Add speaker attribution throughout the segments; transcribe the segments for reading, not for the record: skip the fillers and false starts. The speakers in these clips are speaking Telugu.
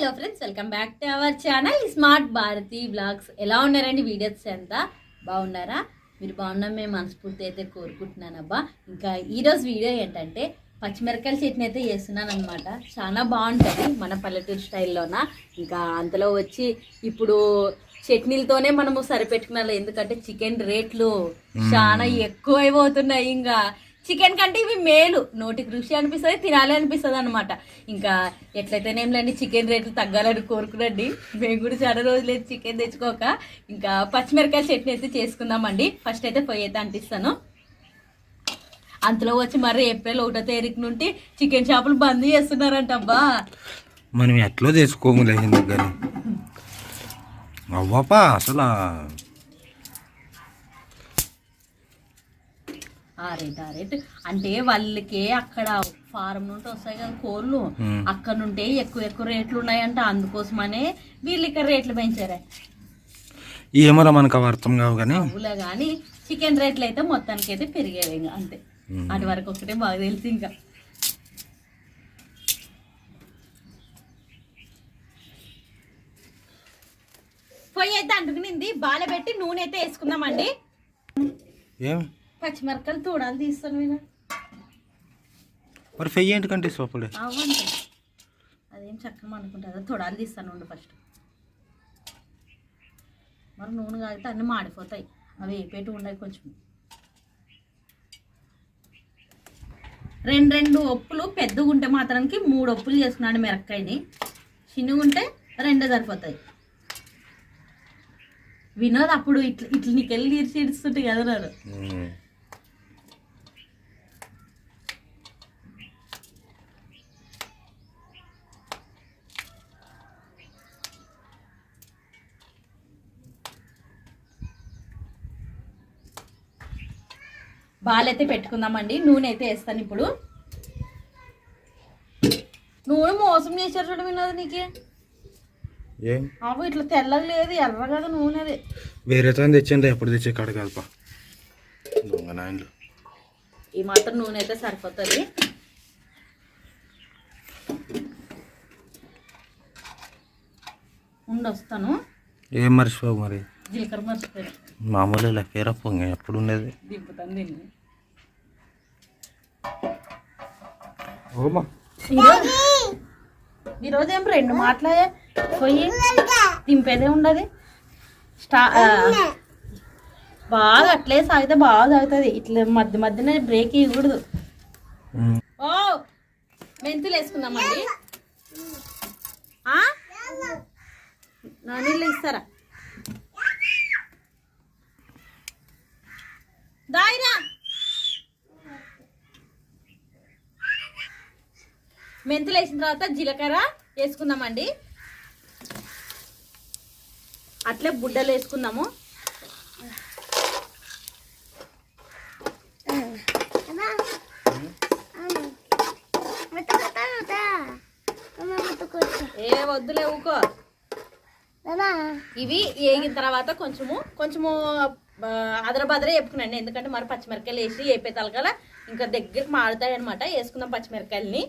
Speaker 1: Hello friends, welcome back to our channel smart Bharati blogs. ఎలా ఉన్నారండి? వీడియోస్ అంతా బాగున్నారా? మీరు బాగున్నాం మేము మనస్ఫూర్తి అయితే కోరుకుంటున్నాను అబ్బా. ఇంకా ఈరోజు వీడియో ఏంటంటే పచ్చిమిరకాయల చట్నీ అయితే చేస్తున్నాను అనమాట. చాలా బాగుంటుంది మన పల్లెటూరు స్టైల్లోన. ఇంకా అంతలో వచ్చి ఇప్పుడు చట్నీలతోనే మనము సరిపెట్టుకున్నాము, ఎందుకంటే చికెన్ రేట్లు చాలా ఎక్కువైపోతున్నాయి. ఇంకా చికెన్ కంటే ఇవి మేలు, నోటికి రుచి అనిపిస్తుంది, తినాలి అనిపిస్తుంది అనమాట. ఇంకా ఎట్లయితేనేంలేండి, చికెన్ రేట్లు తగ్గాలని కోరుకునండి. మేము కూడా చాలా రోజులేదు చికెన్ తెచ్చుకోక. ఇంకా పచ్చిమిరకాయల చట్నీ అయితే చేసుకుందామండి. ఫస్ట్ అయితే పొయ్యి అయితే అంటిస్తాను. అంతలో వచ్చి మరి ఏప్రిల్ 1వ తారీఖు నుండి చికెన్ షాపులు బంద్ చేస్తున్నారంట అబ్బా.
Speaker 2: మనం ఎట్లా తెచ్చుకోములే దగ్గర అవ్వపా అసలు
Speaker 1: రేట్ అంటే వాళ్ళకి అక్కడ ఫారం నుండి వస్తాయి కదా కోళ్ళు, అక్కడ నుండి ఎక్కువ రేట్లు ఉన్నాయంట. అందుకోసమనే వీళ్ళు ఇక్కడ రేట్లు పెంచారే.
Speaker 2: ఏమో మనకు అర్థం కావు
Speaker 1: కానీ చికెన్ రేట్లు అయితే మొత్తానికి అయితే పెరిగేవి. ఇంకా అంతే, అది వరకు ఒకటే బాగా తెలిసి. ఇంకా పొయ్యి అయితే అంటుకునింది, బాల పెట్టి నూనె అయితే వేసుకుందామండి. పచ్చిమిరకాయలు తోడాలు తీస్తాను నేను.
Speaker 2: మరి ఫెయ్యి ఏంటికంటే సోపడే
Speaker 1: అవ్వండి, అదేం చక్కగా అనుకుంటుందా. తోడాలు తీస్తాను ఉండు ఫస్ట్. మరి నూనె కాగితే అన్నీ మాడిపోతాయి, అవి వేపేటి ఉన్నాయి. కొంచెం రెండు ఒప్పులు పెద్దగా ఉంటే మాత్రానికి 3 ఒప్పులు చేసుకున్నాడు మిరక్కాయని. చిన్నగా ఉంటే 2 సరిపోతాయి. వినోద్ అప్పుడు ఇట్లా నీకెళ్ళి తీర్చి ఇడుస్తుంటే కదా నాడు. బాలైతే పెట్టుకుందామండి. నూనె అయితే వేస్తాను ఇప్పుడు. నూనె మోసం చేశారు చూడ వినోద్, నీకే అవు ఇట్లా తెల్లగా లేదు, ఎర్ర కదా నూనె. అది
Speaker 2: వేరే తెచ్చండి, ఎప్పుడు తెచ్చే కాడ కలప.
Speaker 1: ఈ మాత్రం నూనె అయితే సరిపోతుంది. వస్తాను.
Speaker 2: ఏం మర్చిపోవు మరి?
Speaker 1: జీలకర్ర మర్చిపోయి
Speaker 2: మామూలు లెక్కేరా పొంగ ఎప్పుడు ఉండేది.
Speaker 1: దింపుతాను దీన్ని. ఈరోజు ఏం 2 మాటలే పోయి దింపేదే ఉండదు. బాగా అట్లే సాగితే బాగా సాగుతుంది. ఇట్లా మధ్యనే బ్రేక్ ఇవ్వకూడదు. ఓ మెంతులు వేసుకుందామండి. నా నీళ్ళు ఇస్తారా? దాయిరా. మెంతులు వేసిన తర్వాత జీలకర్ర వేసుకుందామండి. అట్లే బుడ్డలు వేసుకుందాము. ఏ వద్దులే ఊకో. ఇవి వేగిన తర్వాత కొంచెము అదరబదరే వేపుకునండి, ఎందుకంటే మరి పచ్చిమిరకాయలు వేసి వేపే తలకాల ఇంకా దగ్గరికి మాడుతాయి అనమాట. వేసుకుందాం పచ్చిమిరకాయలని.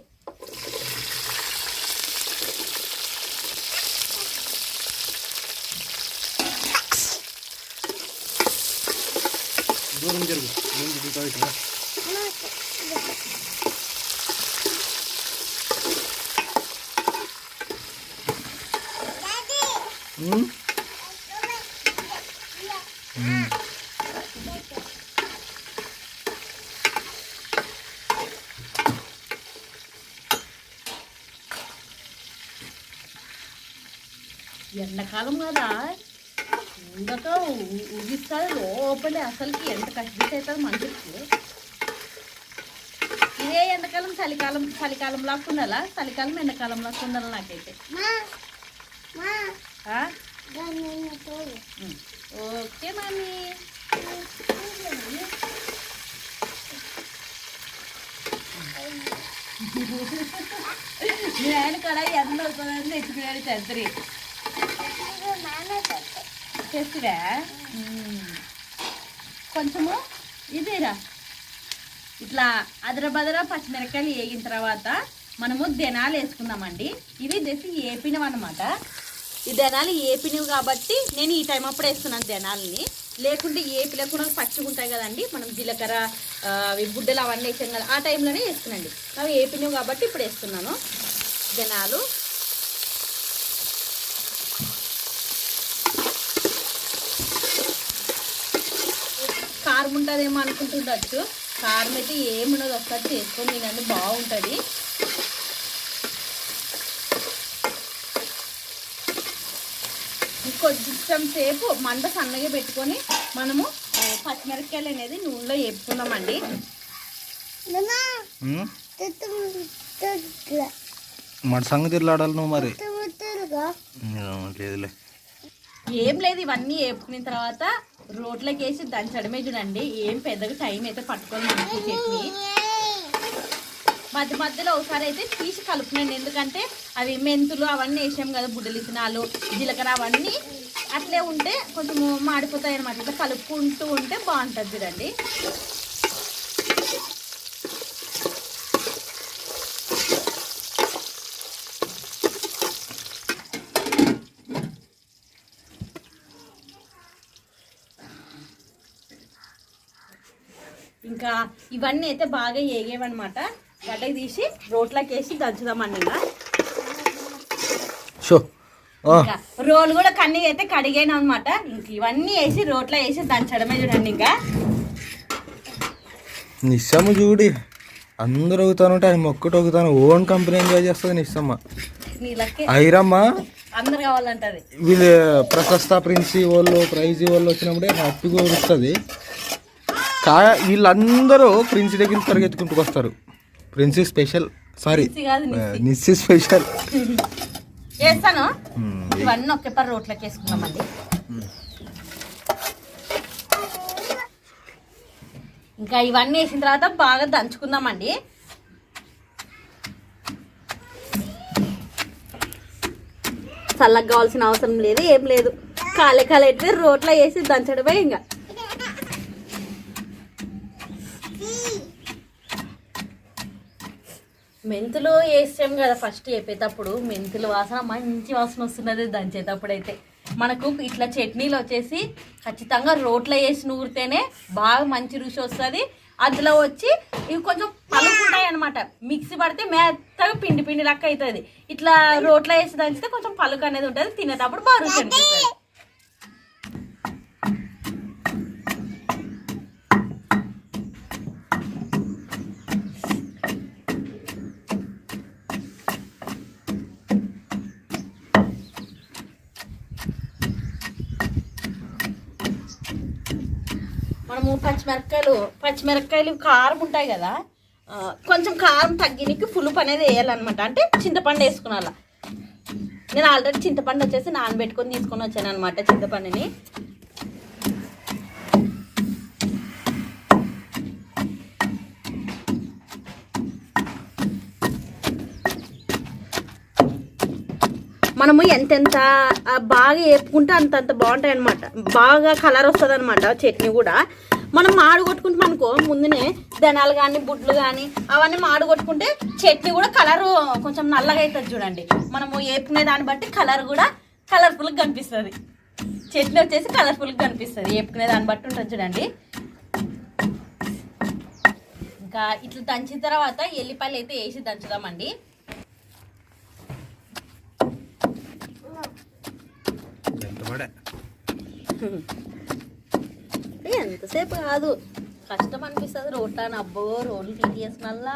Speaker 1: ఎండాకాలం కదా, ఉండక ఉగిస్తుంది లోపలే. అసలుకి ఎంత కష్టం అవుతుంది మనుషులకి. ఇదే ఎండాకాలం చలికాలం లాగా ఉండాలా, చలికాలం ఎండాకాలం లాగా ఉండాలి నాకైతే. Okay mummy. నేను కూడా ఎంత అవుతుందని తెచ్చుకున్నాడు చంద్రి. చేస్తురా కొంచెము ఇదేరా. ఇట్లా అదరబదర పచ్చిమిరకాయలు వేగిన తర్వాత మనము ధనాలు వేసుకుందామండి. ఇవి తెచ్చి ఏపినవి అనమాట. ఈ ధనాలు ఏపినవి కాబట్టి నేను ఈ టైం అప్పుడు వేస్తున్నాను ధనాలని. లేకుంటే ఏపిలో కూడా పచ్చిగా ఉంటాయి కదండి, మనం జీలకర్ర అవి బుడ్డలు అవన్నీ వేసాం కదా, ఆ టైంలోనే వేసుకున్నాండి. అవి ఏపినవి కాబట్టి ఇప్పుడు వేస్తున్నాను ధనాలు. కారం ఉంటుందేమో అనుకుంటుండొచ్చు, కారం అయితే ఏముండదు, ఒకసారి చేసుకొని తినండి బాగుంటుంది. కొంచెం సేపు మంట సన్నగా పెట్టుకొని మనము పచ్చిమిరపకాయలు అనేది నూనెలో వేపుకుందామండి.
Speaker 2: మన సంగతి ఆడాలి నువ్వు మరి. లేదులే,
Speaker 1: ఏం లేదు, ఇవన్నీ వేపుకున్న తర్వాత రోట్లోకి వేసి దంచడమే చూడండి. ఏం పెద్దగా టైం అయితే పట్టుకొని మనకి చట్నీ మధ్య మధ్యలో ఒకసారి అయితే తీసి కలుపునండి. ఎందుకంటే అవి మెంతులు అవన్నీ వేసాం కదా, బుడ్డలు ఇత్తనాలు జీలకర్ర అవన్నీ అట్లే ఉంటే కొంచెం మాడిపోతాయి అనమాట. ఇట్లా కలుపుకుంటూ ఉంటే బాగుంటుంది చూడండి. ఇంకా ఇవన్నీ అయితే బాగా ఏగేవన్నమాట. గడ్డకి తీసి రోట్లోకి వేసి దంచుదామండి. ఇంకా రోలు కూడా కన్నీ అయితే కడిగాను అనమాట. ఇంక ఇవన్నీ వేసి రోట్లో వేసి దంచడమే చూడండి. ఇంకా
Speaker 2: నిస్సమ్మ చూడి అందరూ అవుతానంటే ఆయన ఒక్కటి అవుతాను. ఓన్ కంపెనీ ఎంజాయ్ చేస్తుంది నిస్సమ్మ. ఐరమ్మ
Speaker 1: అందరు కావాలంటది.
Speaker 2: వీళ్ళు ప్రశస్త ప్రిన్సి వాళ్ళు ప్రైజ్ వాళ్ళు వచ్చినప్పుడే హ్యాపీగా వస్తుంది. వీళ్ళందరూ ప్రిన్సి దగ్గర పరిగెత్తుకుంటూ వస్తారు. ప్రిన్సి స్పెషల్, సారీ నిస్సి స్పెషల్
Speaker 1: వేస్తాను. ఇవన్నీ ఒకేసారి రోట్లోకి వేసుకున్నామండి. ఇంకా ఇవన్నీ వేసిన తర్వాత బాగా దంచుకుందామండి. చల్లగా కావాల్సిన అవసరం లేదు, ఏం లేదు. కాలే అయితే రోట్లో వేసి దంచడమే. ఇంకా మెంతులు వేసాం కదా ఫస్ట్ చెప్పేటప్పుడు, మెంతులు వాసన మంచి వాసన వస్తున్నది దంచేటప్పుడు. అయితే మనకు ఇట్లా చట్నీలు వచ్చేసి ఖచ్చితంగా రోట్లో వేసి నూరితేనే బాగా మంచి రుచి వస్తుంది. అందులో వచ్చి ఇవి కొంచెం పలుకుంటాయి అనమాట. మిక్సీ పడితే మెత్తగా పిండి పిండి లెక్క అవుతుంది. ఇట్లా రోట్లో వేసి దంచితే కొంచెం పలుకు అనేది ఉంటుంది, తినేటప్పుడు బాగా రుచి అనిపిస్తుంది. మనము పచ్చిమిరపకాయలు కారం ఉంటాయి కదా, కొంచెం కారం తగ్గినకి పులుపు అనేది వేయాలన్నమాట. అంటే చింతపండు వేసుకున్నాల. నేను ఆల్రెడీ చింతపండు వచ్చేసి నానబెట్టుకొని తీసుకొని వచ్చాను అనమాట చింతపండుని. మనము ఎంతెంత బాగా వేపుకుంటే అంతంత బాగుంటాయి అనమాట. బాగా కలర్ వస్తుంది అనమాట చట్నీ కూడా. మనం మాడు కొట్టుకుంటే మనకు ముందునే ధనాలు కానీ బుడ్లు కానీ అవన్నీ మాడు కొట్టుకుంటే చట్నీ కూడా కలరు కొంచెం నల్లగా అవుతుంది చూడండి. మనము వేపుకునే దాన్ని బట్టి కలర్ కూడా కలర్ఫుల్గా కనిపిస్తుంది. చట్నీ వచ్చేసి కలర్ఫుల్గా కనిపిస్తుంది వేపుకునే దాన్ని బట్టి ఉంటుంది చూడండి. ఇంకా ఇట్లా దంచిన తర్వాత ఎల్లిపాయలు అయితే వేసి దంచుదామండి. ఎంతసేపు కాదు, కష్టం అనిపిస్తుంది. రోట్లని అబ్బో రోడ్లు తీసేసినల్లా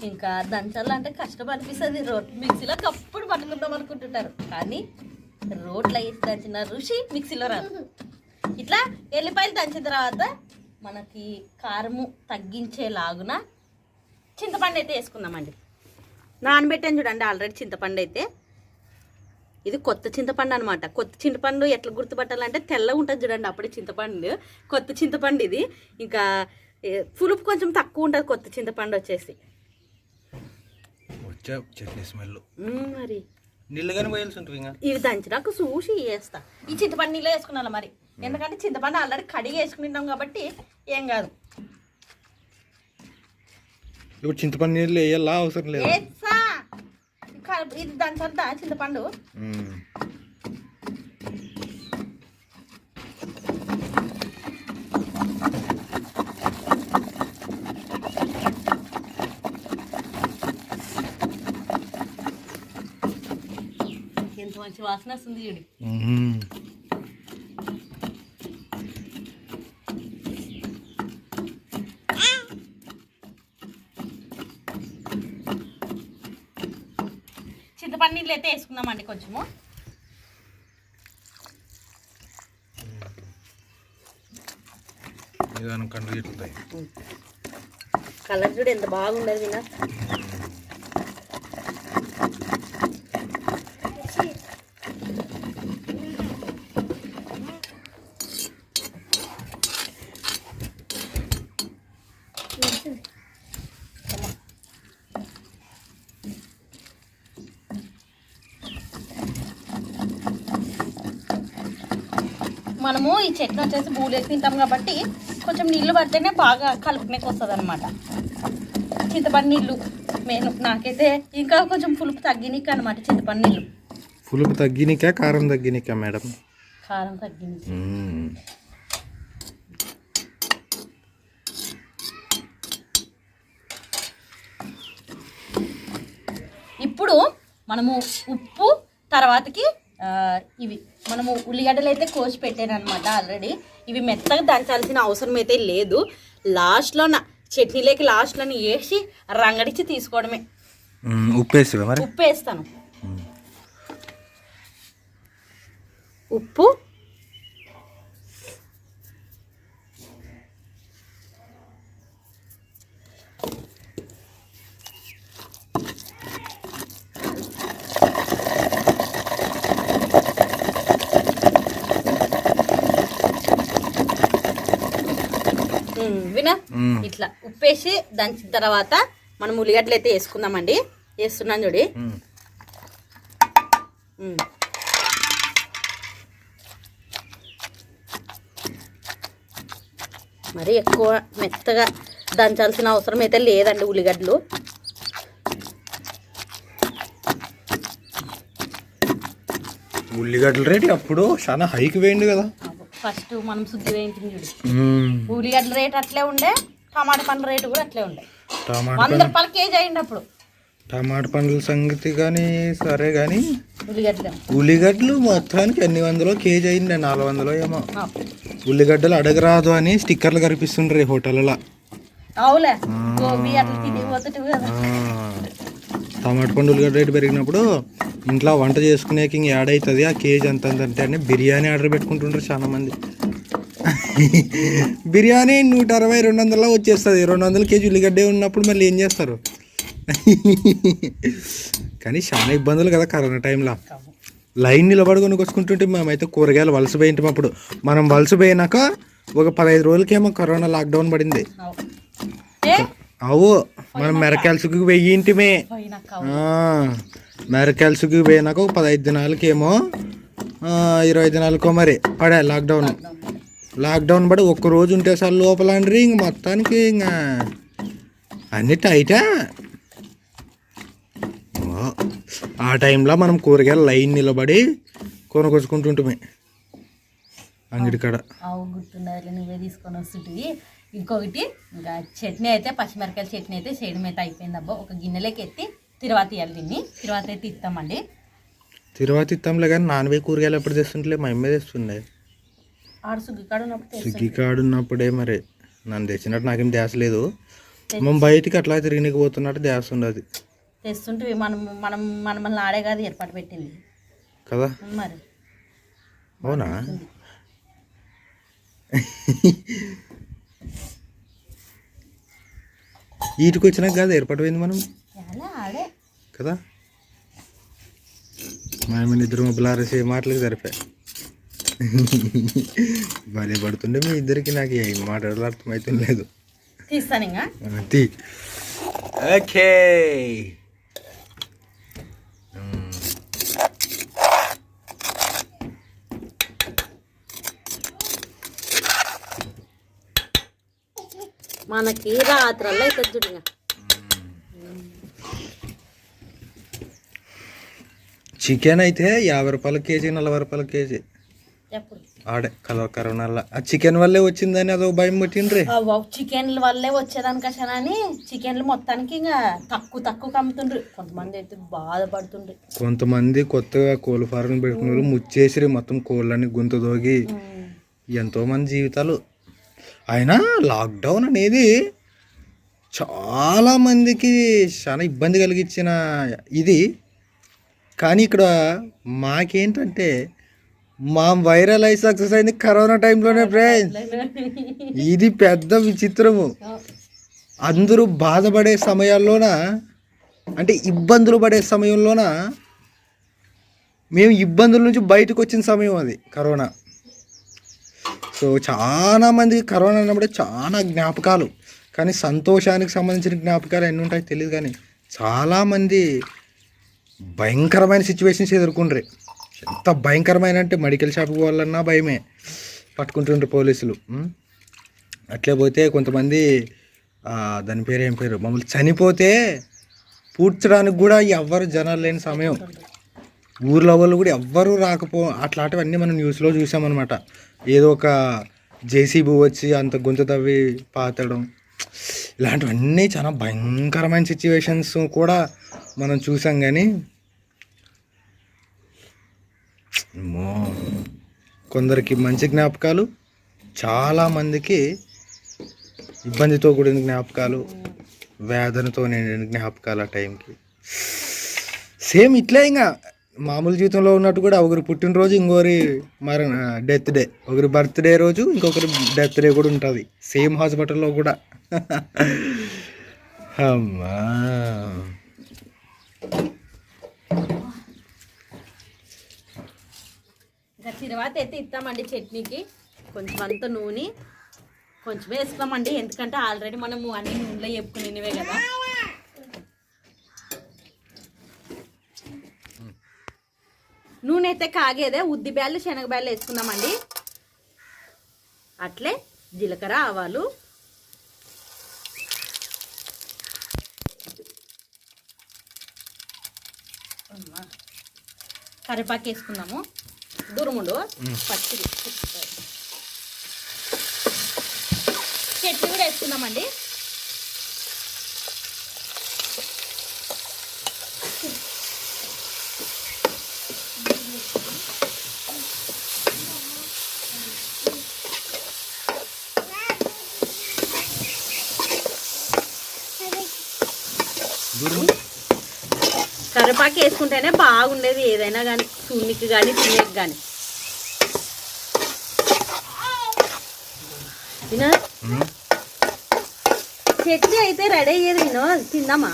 Speaker 1: ఇంకా దంచాలంటే కష్టం అనిపిస్తుంది. మిక్సీలో కప్పుడు పట్టుకుందాం అనుకుంటుంటారు, కానీ రోట్లో వేసి దంచిన రుచి మిక్సీలో రాదు. ఇట్లా ఎల్లిపాయలు దంచిన తర్వాత మనకి కారము తగ్గించేలాగున చింతపండు అయితే వేసుకుందామండి. నానబెట్టాను చూడండి ఆల్రెడీ చింతపండు అయితే. ఇది కొత్త చింతపండు అనమాట. కొత్త చింతపండు ఎట్లా గుర్తుపట్టాలంటే తెల్లగా ఉంటుంది చూడండి, అప్పుడే చింతపండు కొత్త చింతపండు ఇది. ఇంకా పులుపు కొంచెం తక్కువ ఉంటుంది కొత్త చింతపండు వచ్చేసి.
Speaker 2: చట్నీ స్మెల్
Speaker 1: మరి
Speaker 2: నీళ్ళుగానే పోయాల్సి ఉంటుంది.
Speaker 1: ఇవి దంచినాక చూసి వేస్తా. ఈ చింతపండు నీళ్ళు వేసుకున్నాను మరి, ఎందుకంటే చింతపండు ఆల్రెడీ కడిగి వేసుకుంటాం కాబట్టి ఏం కాదు.
Speaker 2: ఇప్పుడు చింతపండు నీళ్ళు వేయాలా అవసరం లేదు.
Speaker 1: ఇది దాని సర్దా చింతపండు. ఎంత మంచి వాసన వస్తుంది చూడు. చింతపండు నీళ్ళు అయితే వేసుకుందామండి కొంచెము. కలర్ చూడు ఎంత బాగుండదు వినా. మనము ఈ చట్నీ వచ్చేసి బూలేసి తింటాం కాబట్టి కొంచెం నీళ్ళు పడితేనే బాగా కలుపుకునేకి వస్తుంది అనమాట. చింతపండు నీళ్ళు మెయిన్. నాకైతే ఇంకా కొంచెం పులుపు తగ్గినిక అనమాట చింతపండు నీళ్ళు.
Speaker 2: పులుపు తగ్గినికా కారం తగ్గినికా మేడం?
Speaker 1: కారం తగ్గినిక. ఇప్పుడు మనము ఉప్పు తర్వాతకి ఇవి మనము ఉల్లిగడ్డలు అయితే కోసి పెట్టాను అనమాట ఆల్రెడీ. ఇవి మెత్తగా దంచాల్సిన అవసరం అయితే లేదు. లాస్ట్లోన చట్నీలోకి లాస్ట్లోని వేసి రంగడిచ్చి తీసుకోవడమే. ఉప్పు వేస్తాను. ఉప్పు వినా ఇట్లా ఉప్పేసి దంచిన తర్వాత మనం ఉల్లిగడ్డలు అయితే వేసుకుందామండి. వేస్తున్నాను చూడి. మరి ఎక్కువ మెత్తగా దంచాల్సిన అవసరం అయితే లేదండి ఉల్లిగడ్డలు.
Speaker 2: ఉల్లిగడ్డల రేట్ అప్పుడు చాలా హైకి వేయండి కదా.
Speaker 1: ఫస్ట్ మనం శుద్ధి వేయించింది చూడు. ఉల్లిగడ్డల రేట్ అట్లే ఉండే, టమాటా పండ్ల రేటు కూడా అట్లే ఉండే. 100 రూపాయలు కేజీ అయింది అప్పుడు.
Speaker 2: టమాటా పండ్ల సంగతి కానీ సరే కానీ ఉల్లిగడ్డలు మొత్తానికి ఎన్ని వందలో కేజీ అయింది, 400 ఏమో. ఉల్లిగడ్డలు అడగరాదు అని స్టిక్కర్లు కనిపిస్తుండ్రు హోటల్లో.
Speaker 1: అవులే గోబీ అట్లా తినిపోతుంటే కదా.
Speaker 2: టమాటా పండు ఉల్లిగడ్డ రేటు పెరిగినప్పుడు ఇంట్లో వంట చేసుకునేకి ఇంక యాడ్ అవుతుంది ఆ కేజీ అంత అంటే అని బిర్యానీ ఆర్డర్ పెట్టుకుంటుంటారు చాలా మంది. బిర్యానీ 160-200 వచ్చేస్తుంది. 200 కేజీ ఉల్లిగడ్డే ఉన్నప్పుడు మళ్ళీ ఏం చేస్తారు? కానీ చాలా ఇబ్బందులు కదా కరోనా టైంలో. లైన్ నిలబడి కొనుక్కొచ్చుకుంటుంటే మేమైతే కూరగాయలు వలసపోయింటాం. అప్పుడు మనం వలసపోయినాక ఒక 15 రోజులకేమో కరోనా లాక్డౌన్ పడింది. అవు మనం మెరకాయలసుకు వెయ్యింటిమే. మెరకాయలసుకు పోయినాక ఒక 15 దినాలకేమో 20 దినాలకో మరి పడే లాక్డౌన్. లాక్డౌన్ పడి ఒక్కరోజు ఉంటే సార్ లోపల అండ్రి ఇంక మొత్తానికి ఇంకా అన్ని టైటా. ఆ టైంలో మనం కూరగాయలు లైన్ నిలబడి కొనుక్కొచ్చుకుంటుంటామే అంగడి కాడ.
Speaker 1: గుర్తుండాలి నువ్వే తీసుకొని వస్తుంటివి. ఇంకొకటి ఇంకా చట్నీ అయితే పచ్చిమిరకాయల చట్నీ అయితే చేయడం అయితే అయిపోయింది అబ్బా. ఒక గిన్నెలోకి ఎత్తి తిరువాత ఇవ్వాలి. దీన్ని తిరువాత అయితే ఇస్తామండి.
Speaker 2: తిరువాత ఇస్తాంలే కానీ నాన్నవే కూరగాయలు ఎప్పుడు తెస్తుంటలే, మా అమ్మే తెస్తుండే.
Speaker 1: ఆడు సుగ్గికాడు ఉన్నప్పుడు
Speaker 2: సుగ్గికాడు ఉన్నప్పుడే మరి నన్ను తెచ్చినట్టు నాకేం ధ్యాస లేదు. మనం బయటికి అట్లా తిరిగినకి పోతున్నట్టు ధ్యాస ఉండదు.
Speaker 1: తెస్తుంటే మనల్ని ఆడే కాదు ఏర్పాటు పెట్టింది
Speaker 2: కదా
Speaker 1: మరి.
Speaker 2: అవునా? వీటికి వచ్చినాక కాదు ఏర్పాటు పోయింది మనం
Speaker 1: ఆడే
Speaker 2: కదా. మన ఇద్దరు మొబ్బలారేసే మాటలకి సరిపోయి భలే పడుతుండే మీ ఇద్దరికి. నాకు ఏం మాట్లాడాలో అర్థమవుతుంది లేదు.
Speaker 1: తీస్తాను ఇంకా
Speaker 2: ఓకే.
Speaker 1: మనకి రాత్రల్లో అవుతుంది చూడు.
Speaker 2: చికెన్ అయితే 50 రూపాయల కేజీ, 40 రూపాయల కేజీ.
Speaker 1: ఎప్పుడు
Speaker 2: ఆడే కరోనా ఆ చికెన్ వల్లే వచ్చిందని అదో భయం పెట్టిండ్రీ.
Speaker 1: చికెన్ల వల్లే వచ్చేదానికని చికెన్లు మొత్తానికి ఇంకా తక్కువ అమ్ముతుండ్రు. కొంతమంది అయితే బాధపడుతుండ్రు.
Speaker 2: కొంతమంది కొత్తగా కోళ్ళ ఫారం పెట్టుకున్న వాళ్ళు ముచ్చేసి మొత్తం కోళ్ళని గొంతు దోగి ఎంతో మంది జీవితాలు. అయినా లాక్డౌన్ అనేది చాలా మందికి చాలా ఇబ్బంది కలిగించిన ఇది. కానీ ఇక్కడ మాకేంటంటే మా వైరల్ అయి సక్సెస్ అయింది కరోనా టైంలోనే ఫ్రెండ్స్. ఇది పెద్ద విచిత్రము. అందరూ బాధపడే సమయాల్లోన, అంటే ఇబ్బందులు పడే సమయంలోన మేము ఇబ్బందుల నుంచి బయటకు వచ్చిన సమయం అది కరోనా. సో చాలా మందికి కరోనా అన్నప్పుడే చాలా జ్ఞాపకాలు, కానీ సంతోషానికి సంబంధించిన జ్ఞాపకాలు ఎన్ని ఉంటాయో తెలియదు. కానీ చాలామంది భయంకరమైన సిచ్యువేషన్స్ ఎదుర్కొండ్రి. ఎంత భయంకరమైన అంటే మెడికల్ షాప్కి పోవాలన్నా భయమే, పట్టుకుంటుండ్రు పోలీసులు. అట్లే పోతే కొంతమంది దాని పేరు ఏం పేరు మమ్మల్ని చనిపోతే పూడ్చడానికి కూడా ఎవ్వరు జనాలు లేని సమయం. ఊర్లో వాళ్ళు కూడా ఎవ్వరూ అట్లాంటివన్నీ మనం న్యూస్లో చూసామన్నమాట. ఏదో ఒక జేసీబీ వచ్చి అంత గొంతు తవ్వి పాతడం, ఇలాంటివన్నీ చాలా భయంకరమైన సిచ్యువేషన్స్ కూడా మనం చూసాం. కానీ కొందరికి మంచి జ్ఞాపకాలు, చాలామందికి ఇబ్బందితో కూడిన జ్ఞాపకాలు, వేదనతో నిండిన జ్ఞాపకాలు. ఆ టైంకి సేమ్ ఇట్లే ఇంకా మామూలు జీవితంలో ఉన్నట్టు కూడా ఒకరి పుట్టినరోజు, ఇంకొకరి డెత్ డే, ఒకరి బర్త్డే రోజు ఇంకొకరి డెత్ డే కూడా ఉంటుంది సేమ్ హాస్పిటల్లో కూడా. అమ్మా
Speaker 1: ఇంకా తర్వాత అయితే ఇస్తామండి చట్నీకి. కొంచెం అంత నూనె కొంచెమే వేసుకున్నామండి, ఎందుకంటే ఆల్రెడీ మనము అన్ని నూనెలో చెప్పుకునేవే కదా. నూనె అయితే కాగేదే. ఉద్దిబ్యాళ్ళు శనగబ్యాళ్ళు వేసుకున్నామండి. అట్లే జీలకర్ర, ఆవాలు, కరివేపాకు వేసుకున్నాము, దురుములు, పచ్చిది, చట్నీ కూడా వేసుకున్నామండి. కరివేపాకు వేసుకుంటేనే బాగుండేది ఏదైనా కానీ, చూనికి కానీ తినేకి కానీ. చట్నీ అయితే రెడీ అయ్యేది వినోద్, తిందామా?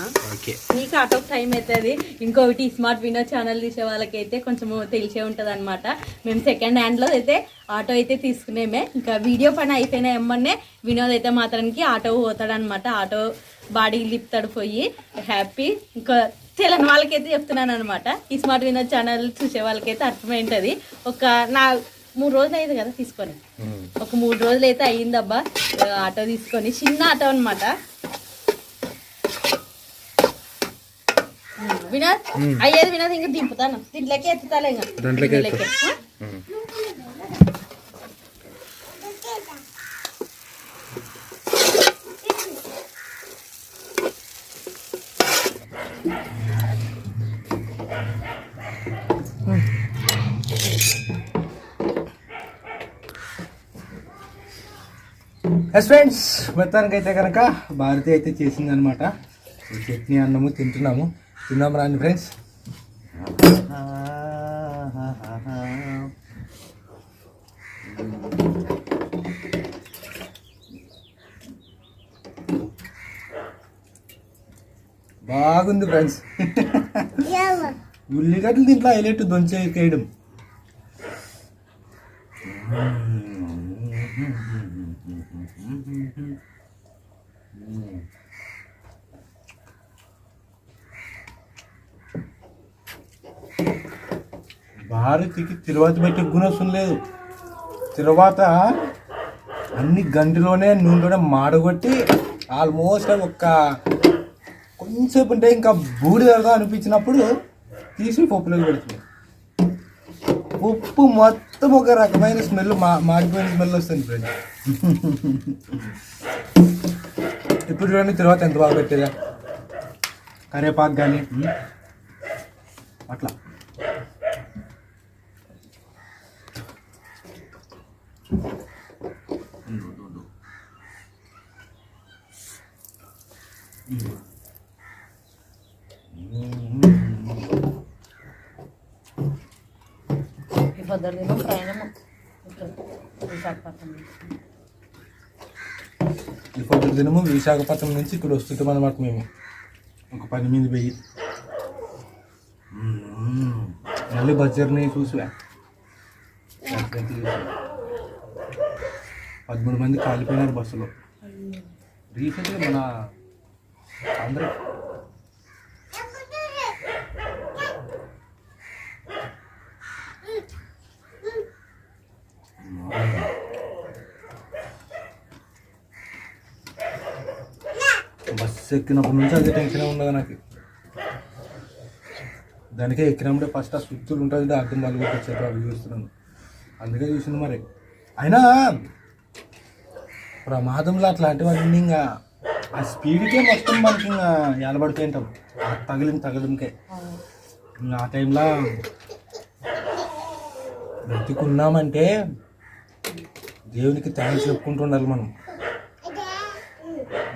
Speaker 1: నీకు ఆటోకి టైం అవుతుంది. ఇంకొకటి స్మార్ట్ వినోద్ ఛానల్ చూసే వాళ్ళకైతే కొంచెం తెలిసే ఉంటుంది అనమాట. మేము సెకండ్ హ్యాండ్లో అయితే ఆటో అయితే తీసుకునేమే. ఇంకా వీడియో పని అయిపోయినా ఏమన్నా వినోద్ అయితే మాత్రానికి ఆటో పోతాడనమాట. ఆటో బాడీ లిప్తాడు పోయి హ్యాపీ. ఇంకా తెలియని వాళ్ళకైతే చెప్తున్నాను అనమాట. ఈ స్మార్ట్ వినోద్ ఛానల్ చూసే వాళ్ళకైతే అర్థమైంటుంది. ఒక 3 రోజులు అయ్యింది కదా తీసుకొని, ఒక 3 రోజులు అయితే అయ్యిందబ్బా ఆటో తీసుకొని. చిన్న ఆటో అనమాట. వినోద్ అయ్యేది వినోద్, ఇంకా దింపుతాను, దీంట్లోకి ఎత్తుతాలే ఇంకా దీంట్లోకి.
Speaker 2: ఫ్రెండ్స్, మొత్తానికైతే కనుక భారతి అయితే చేసిందనమాట. చట్నీ అన్నము తిన్నాము రాండి ఫ్రెండ్స్. బాగుంది ఫ్రెండ్స్. ఉల్లిగడ్డలు దీంట్లో హైలైట్ దొంచేయడం. భారతికి తిరువాత పెట్టి గుణసం లేదు. తిరువాత అన్ని గంటిలోనే నూనెలోనే మాడగొట్టి ఆల్మోస్ట్ కొంచెంసేపు ఉంటే ఇంకా బూడిద అనిపించినప్పుడు తీసి పప్పులోకి పెడుతుంది. ఉప్పు మొత్తం ఒక రకమైన స్మెల్ మాడిపోయిన స్మెల్ వస్తుంది ఫ్రెండ్. ఇప్పుడు చూడండి తర్వాత ఎంత బాగా పెట్టేదా కరివేపాకు కానీ అట్లా.
Speaker 1: ఈ పొద్దున్న ప్రయాణం విశాఖపట్నం
Speaker 2: ఈ పొద్దు దినము విశాఖపట్నం నుంచి ఇక్కడ వస్తుంటాం అన్నమాట మేము ఒక పని మీద పోయి. మళ్ళీ బస్జర్ని చూసా 13 మంది కాలిపోయినారు బస్సులో రీసెంట్గా మన ఆంధ్ర. బస్సు ఎక్కినప్పటి నుంచి అదే టెన్షన్ ఉండదు నాకు. దానికే ఎక్కినప్పుడే ఫస్ట్ ఆ స్విచ్లు ఉంటుంది అర్థం వాళ్ళు వచ్చారు అవి చూస్తున్నాను అందుకే చూసింది. మరి అయినా ప్రమాదంలో అట్లాంటివన్నీ ఇంకా ఆ స్పీడ్కే మొత్తం మనకి ఇంకా ఎలబడిపోయింటాం తగిలింకే. ఇంకా ఆ టైంలో బ్రతికున్నామంటే దేవునికి థ్యాంక్స్ చెప్పుకుంటూ ఉండాలి మనం.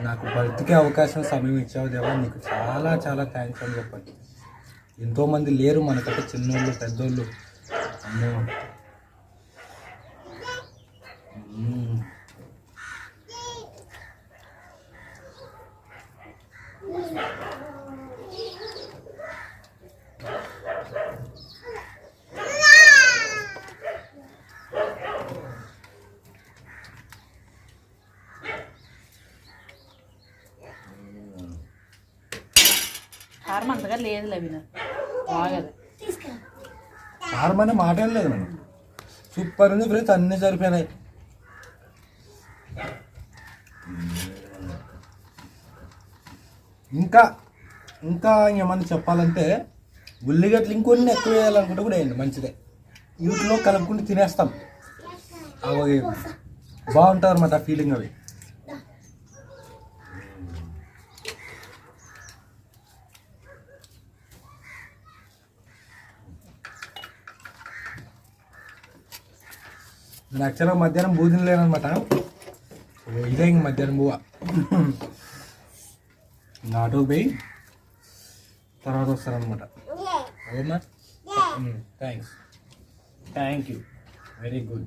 Speaker 2: నాకు బ్రతికే అవకాశం సమయం ఇచ్చావు దేవా, నీకు చాలా చాలా థ్యాంక్స్ అని చెప్పండి. ఎంతోమంది లేరు మనకంటే చిన్నోళ్ళు పెద్దోళ్ళు. అమ్మో
Speaker 1: కారం అంతగా లేదు లవిన బాగదు.
Speaker 2: కారం అనే మాట ఏం లేదు మనం. సూపర్ ఉంది ఫ్రెండ్స్, అన్నీ సరిపోయినాయి. ఇంకా ఇంకా ఏమన్నా చెప్పాలంటే ఉల్లిగడ్డలు ఇంకొన్ని ఎక్కువ వేయాలనుకుంటే కూడా వేయండి, మంచిదే. వీటిలో కలుపుకుంటూ తినేస్తాం, అవి బాగుంటుంది అన్నమాట ఆ ఫీలింగ్. అవి నేను యాక్చువల్గా మధ్యాహ్నం భోజనం లేనమాట, ఇదే ఇంక మధ్యాహ్నం బువ్వ. ఆటోకి పోయి తర్వాత వస్తారనమాట. అదేనా? Thanks, thank you, very good.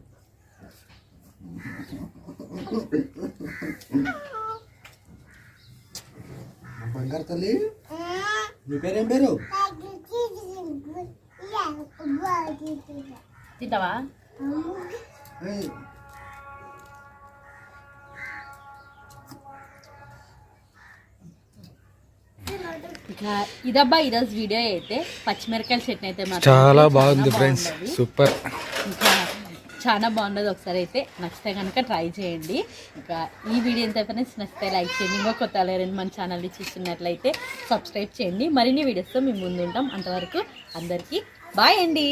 Speaker 2: బంగారు తల్లి, మీ పేరేం పేరు?
Speaker 1: తింటావా? ఇక ఇదబ్బా ఈరోజు వీడియో అయితే పచ్చిమిరకాయల చట్నీ అయితే మాత్రం
Speaker 2: చాలా బాగుంది ఫ్రెండ్స్, సూపర్.
Speaker 1: ఇంకా చాలా బాగుండదు. ఒకసారి అయితే నచ్చితే కనుక ట్రై చేయండి. ఇంకా ఈ వీడియో ఎంత ఫ్రెండ్స్ నచ్చితే లైక్ చేయండి. ఇంకో కొత్త ఎవరైనా మన ఛానల్ని చూస్తున్నట్లయితే సబ్స్క్రైబ్ చేయండి. మరిన్ని వీడియోస్తో మేము ముందు ఉంటాం. అంతవరకు అందరికీ బాయ్ అండి.